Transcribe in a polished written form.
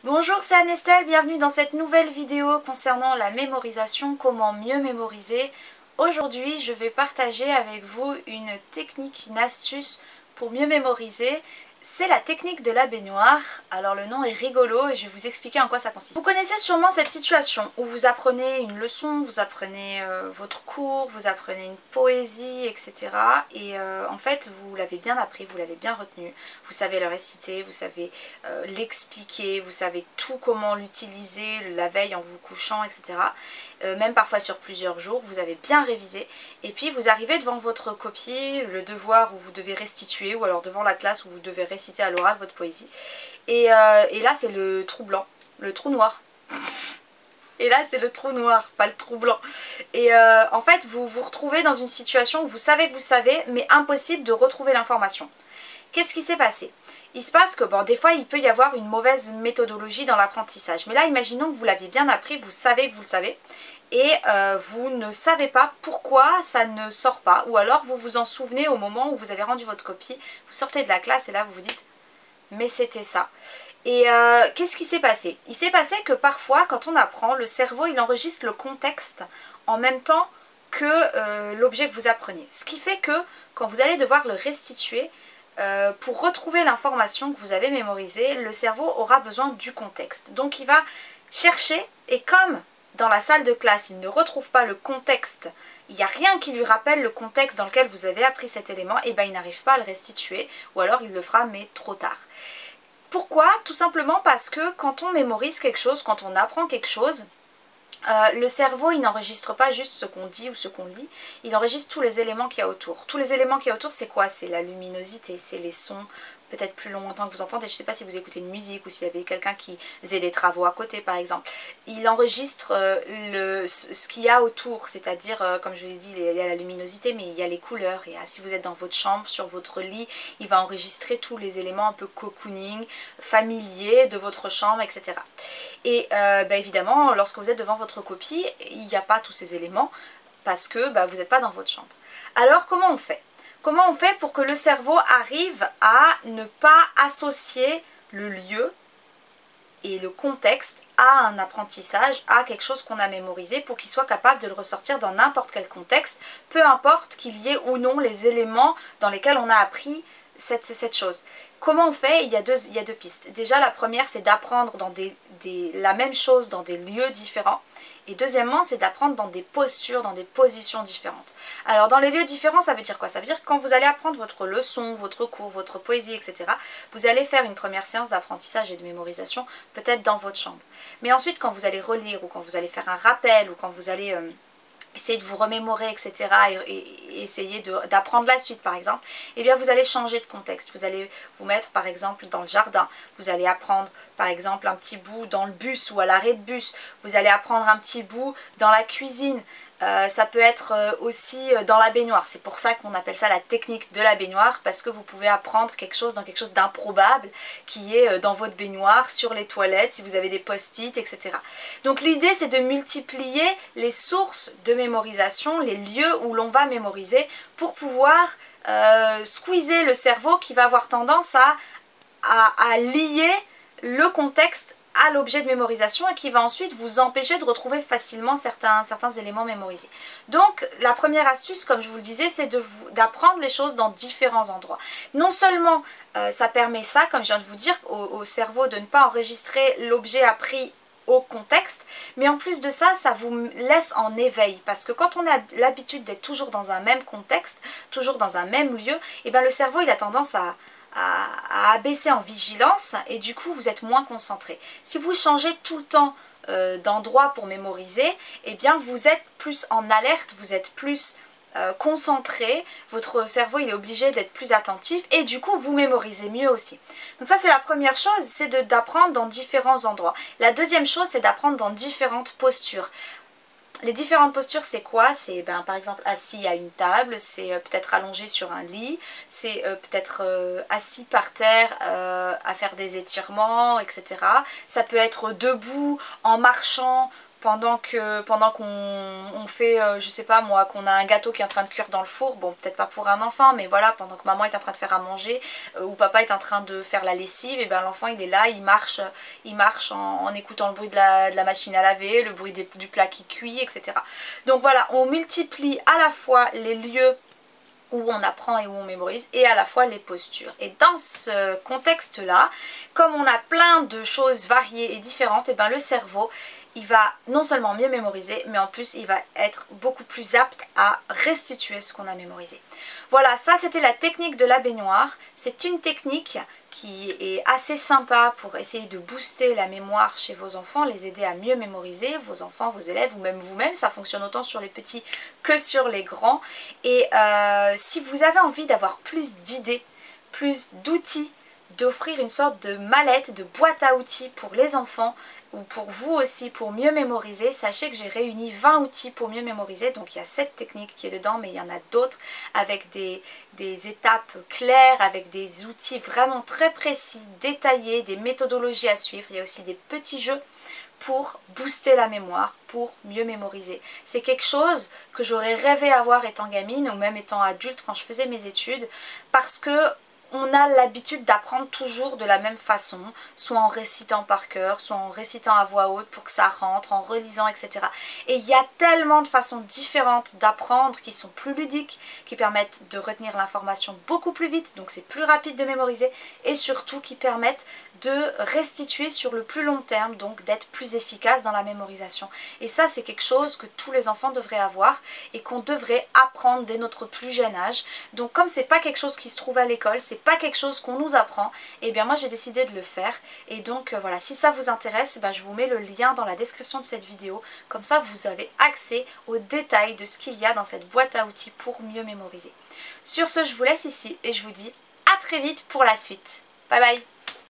Bonjour, c'est Anne-Estelle, bienvenue dans cette nouvelle vidéo concernant la mémorisation, comment mieux mémoriser. Aujourd'hui, je vais partager avec vous une technique, une astuce pour mieux mémoriser. C'est la technique de la baignoire. Alors le nom est rigolo et je vais vous expliquer en quoi ça consiste. Vous connaissez sûrement cette situation où vous apprenez une leçon, vous apprenez votre cours, vous apprenez une poésie, etc. Et en fait vous l'avez bien appris, vous l'avez bien retenu, vous savez le réciter, vous savez l'expliquer, vous savez tout comment l'utiliser la veille en vous couchant, etc. Même parfois sur plusieurs jours, vous avez bien révisé et puis vous arrivez devant votre copie, le devoir où vous devez restituer ou alors devant la classe où vous devez réciter à l'oral votre poésie et là c'est le trou blanc, le trou noir. Et là c'est le trou noir, pas le trou blanc. Et en fait vous vous retrouvez dans une situation où vous savez que vous savez mais impossible de retrouver l'information. Qu'est-ce qui s'est passé ? Il se passe que bon, des fois il peut y avoir une mauvaise méthodologie dans l'apprentissage. Mais là imaginons que vous l'aviez bien appris, vous savez que vous le savez et vous ne savez pas pourquoi ça ne sort pas. Ou alors vous vous en souvenez au moment où vous avez rendu votre copie, vous sortez de la classe et là vous vous dites mais c'était ça. Et qu'est-ce qui s'est passé? Il s'est passé que parfois quand on apprend, le cerveau il enregistre le contexte en même temps que l'objet que vous apprenez. Ce qui fait que quand vous allez devoir le restituer, pour retrouver l'information que vous avez mémorisée, le cerveau aura besoin du contexte. Donc il va chercher et comme dans la salle de classe il ne retrouve pas le contexte, il n'y a rien qui lui rappelle le contexte dans lequel vous avez appris cet élément, et bien il n'arrive pas à le restituer ou alors il le fera mais trop tard. Pourquoi? Tout simplement parce que quand on mémorise quelque chose, quand on apprend quelque chose, le cerveau il n'enregistre pas juste ce qu'on dit ou ce qu'on lit, il enregistre tous les éléments qu'il y a autour. Tous les éléments qu'il y a autour c'est quoi? C'est la luminosité, c'est les sons peut-être plus longtemps que vous entendez, je ne sais pas si vous écoutez une musique ou s'il y avait quelqu'un qui faisait des travaux à côté par exemple. Il enregistre ce qu'il y a autour, c'est-à-dire comme je vous ai dit il y a la luminosité mais il y a les couleurs et si vous êtes dans votre chambre, sur votre lit, il va enregistrer tous les éléments un peu cocooning, familiers de votre chambre, etc. Et évidemment lorsque vous êtes devant votre copie, il n'y a pas tous ces éléments parce que vous n'êtes pas dans votre chambre. Alors comment on fait? Comment on fait pour que le cerveau arrive à ne pas associer le lieu et le contexte à un apprentissage, à quelque chose qu'on a mémorisé, pour qu'il soit capable de le ressortir dans n'importe quel contexte, peu importe qu'il y ait ou non les éléments dans lesquels on a appris cette chose. Comment on fait? Il y a deux pistes. Déjà la première c'est d'apprendre dans la même chose dans des lieux différents. Et deuxièmement, c'est d'apprendre dans des postures, dans des positions différentes. Alors dans les lieux différents, ça veut dire quoi? Ça veut dire que quand vous allez apprendre votre leçon, votre cours, votre poésie, etc., vous allez faire une première séance d'apprentissage et de mémorisation, peut-être dans votre chambre. Mais ensuite, quand vous allez relire, ou quand vous allez faire un rappel, ou quand vous allez essayer de vous remémorer, etc., et essayer d'apprendre la suite, par exemple, eh bien vous allez changer de contexte. Vous allez vous mettre, par exemple, dans le jardin. Vous allez apprendre, par exemple, un petit bout dans le bus ou à l'arrêt de bus. Vous allez apprendre un petit bout dans la cuisine. Ça peut être aussi dans la baignoire. C'est pour ça qu'on appelle ça la technique de la baignoire, parce que vous pouvez apprendre quelque chose dans quelque chose d'improbable qui est dans votre baignoire, sur les toilettes, si vous avez des post-it, etc. Donc l'idée c'est de multiplier les sources de mémorisation, les lieux où l'on va mémoriser pour pouvoir squeezer le cerveau qui va avoir tendance à lier le contexte à l'objet de mémorisation et qui va ensuite vous empêcher de retrouver facilement certains éléments mémorisés. Donc la première astuce, comme je vous le disais, c'est d'apprendre les choses dans différents endroits. Non seulement ça permet ça, comme je viens de vous dire, au cerveau de ne pas enregistrer l'objet appris au contexte, mais en plus de ça, ça vous laisse en éveil, parce que quand on a l'habitude d'être toujours dans un même contexte, toujours dans un même lieu, et bien le cerveau il a tendance à abaisser en vigilance et du coup vous êtes moins concentré. Si vous changez tout le temps d'endroit pour mémoriser, eh bien vous êtes plus en alerte, vous êtes plus concentré, votre cerveau il est obligé d'être plus attentif et du coup vous mémorisez mieux aussi. Donc ça c'est la première chose, c'est d'apprendre dans différents endroits. La deuxième chose c'est d'apprendre dans différentes postures. Les différentes postures c'est quoi? C'est par exemple assis à une table, c'est peut-être allongé sur un lit, c'est peut-être assis par terre à faire des étirements, etc. Ça peut être debout en marchant pendant qu'on fait, je sais pas moi, qu'on a un gâteau qui est en train de cuire dans le four, bon peut-être pas pour un enfant, mais voilà, pendant que maman est en train de faire à manger, ou papa est en train de faire la lessive, et bien l'enfant il est là, il marche en écoutant le bruit de la machine à laver, le bruit du plat qui cuit, etc. Donc voilà, on multiplie à la fois les lieux où on apprend et où on mémorise, et à la fois les postures. Et dans ce contexte-là, comme on a plein de choses variées et différentes, et ben le cerveau, il va non seulement mieux mémoriser, mais en plus il va être beaucoup plus apte à restituer ce qu'on a mémorisé. Voilà, ça c'était la technique de la baignoire. C'est une technique qui est assez sympa pour essayer de booster la mémoire chez vos enfants, les aider à mieux mémoriser, vos enfants, vos élèves ou même vous-même. Ça fonctionne autant sur les petits que sur les grands. Et si vous avez envie d'avoir plus d'idées, plus d'outils, d'offrir une sorte de mallette, de boîte à outils pour les enfants, ou pour vous aussi pour mieux mémoriser, sachez que j'ai réuni 20 outils pour mieux mémoriser. Donc il y a cette technique qui est dedans, mais il y en a d'autres avec des étapes claires, avec des outils vraiment très précis, détaillés, des méthodologies à suivre. Il y a aussi des petits jeux pour booster la mémoire, pour mieux mémoriser. C'est quelque chose que j'aurais rêvé avoir étant gamine ou même étant adulte quand je faisais mes études, parce que on a l'habitude d'apprendre toujours de la même façon, soit en récitant par cœur, soit en récitant à voix haute pour que ça rentre, en relisant, etc. Et il y a tellement de façons différentes d'apprendre qui sont plus ludiques, qui permettent de retenir l'information beaucoup plus vite, donc c'est plus rapide de mémoriser, et surtout qui permettent de restituer sur le plus long terme, donc d'être plus efficace dans la mémorisation. Et ça, c'est quelque chose que tous les enfants devraient avoir et qu'on devrait apprendre dès notre plus jeune âge. Donc comme c'est pas quelque chose qui se trouve à l'école, c'est pas quelque chose qu'on nous apprend, et bien moi j'ai décidé de le faire. Et donc voilà, si ça vous intéresse, je vous mets le lien dans la description de cette vidéo, comme ça vous avez accès aux détails de ce qu'il y a dans cette boîte à outils pour mieux mémoriser. Sur ce, je vous laisse ici et je vous dis à très vite pour la suite. Bye bye.